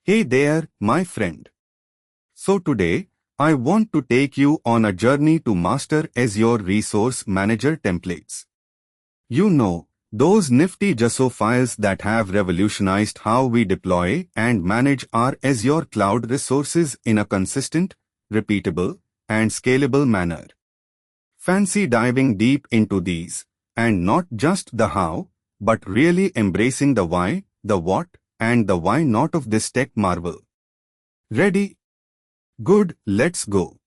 Hey there, my friend. So today, I want to take you on a journey to master Azure Resource Manager templates. You know, those nifty JSON files that have revolutionized how we deploy and manage our Azure cloud resources in a consistent, repeatable, and scalable manner. Fancy diving deep into these, and not just the how, but really embracing the why, the what, and the why not of this tech marvel. Ready? Good, let's go.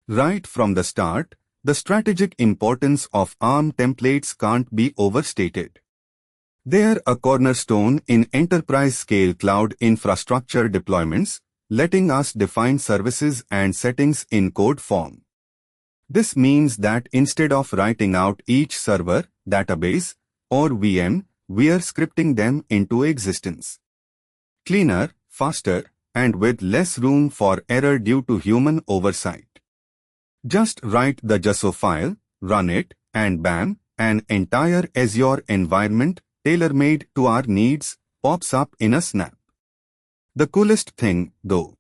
Right from the start, the strategic importance of ARM templates can't be overstated. They're a cornerstone in enterprise-scale cloud infrastructure deployments, letting us define services and settings in code form. This means that instead of writing out each server, database, or VM, we're scripting them into existence. Cleaner, faster, and with less room for error due to human oversight. Just write the JSON file, run it, and bam, an entire Azure environment, tailor-made to our needs, pops up in a snap. The coolest thing, though,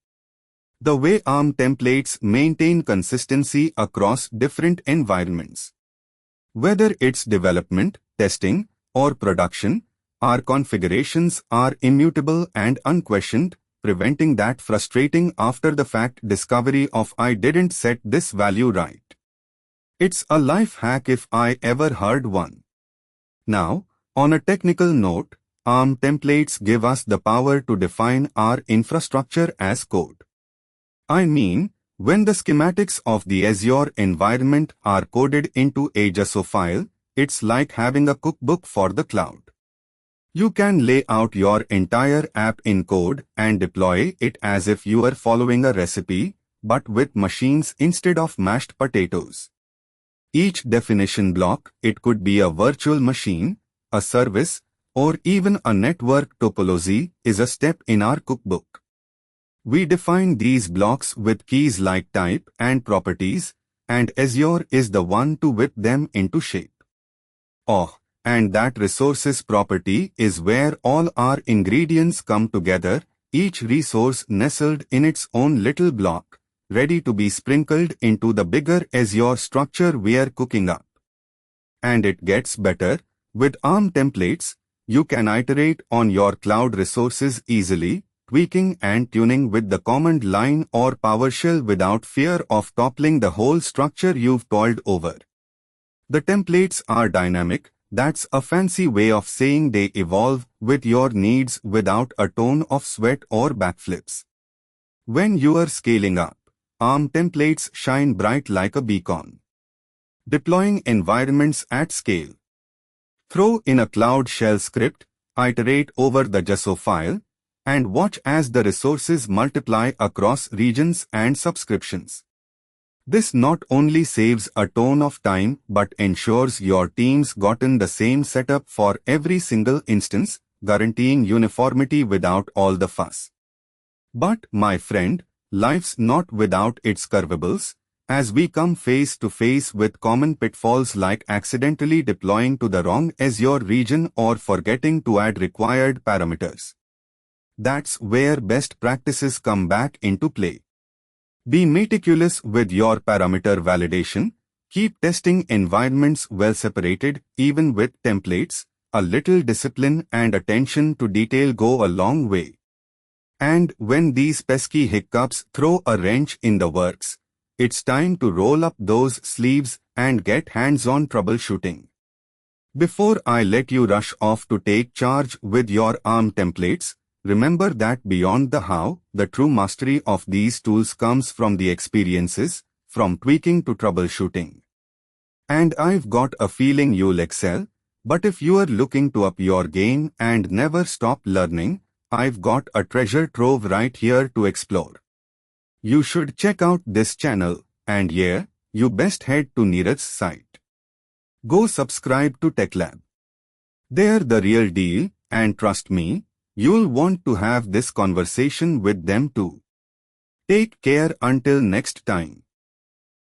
the way ARM templates maintain consistency across different environments. Whether it's development, testing, or production, our configurations are immutable and unquestioned, preventing that frustrating after-the-fact discovery of I didn't set this value right. It's a life hack if I ever heard one. Now, on a technical note, ARM templates give us the power to define our infrastructure as code. I mean, when the schematics of the Azure environment are coded into a JSON file, it's like having a cookbook for the cloud. You can lay out your entire app in code and deploy it as if you were following a recipe, but with machines instead of mashed potatoes. Each definition block, it could be a virtual machine, a service, or even a network topology, is a step in our cookbook. We define these blocks with keys like type and properties, and Azure is the one to whip them into shape. Oh, and that resources property is where all our ingredients come together, each resource nestled in its own little block, ready to be sprinkled into the bigger Azure structure we're cooking up. And it gets better. With ARM templates, you can iterate on your cloud resources easily, tweaking and tuning with the command line or PowerShell without fear of toppling the whole structure you've toiled over. The templates are dynamic. That's a fancy way of saying they evolve with your needs without a ton of sweat or backflips. When you are scaling up, ARM templates shine bright like a beacon. Deploying environments at scale. Throw in a Cloud Shell script, iterate over the JSON file, and watch as the resources multiply across regions and subscriptions. This not only saves a ton of time but ensures your team's gotten the same setup for every single instance, guaranteeing uniformity without all the fuss. But, my friend, life's not without its curveballs, as we come face to face with common pitfalls like accidentally deploying to the wrong Azure region or forgetting to add required parameters. That's where best practices come back into play. Be meticulous with your parameter validation. Keep testing environments well separated. Even with templates, a little discipline and attention to detail go a long way. And when these pesky hiccups throw a wrench in the works, it's time to roll up those sleeves and get hands-on troubleshooting. Before I let you rush off to take charge with your ARM templates, remember that beyond the how, the true mastery of these tools comes from the experiences, from tweaking to troubleshooting. And I've got a feeling you'll excel, but if you are looking to up your game and never stop learning, I've got a treasure trove right here to explore. You should check out this channel, and yeah, you best head to Neeraj's site. Go subscribe to TechLab. They're the real deal, and trust me, you'll want to have this conversation with them too. Take care until next time.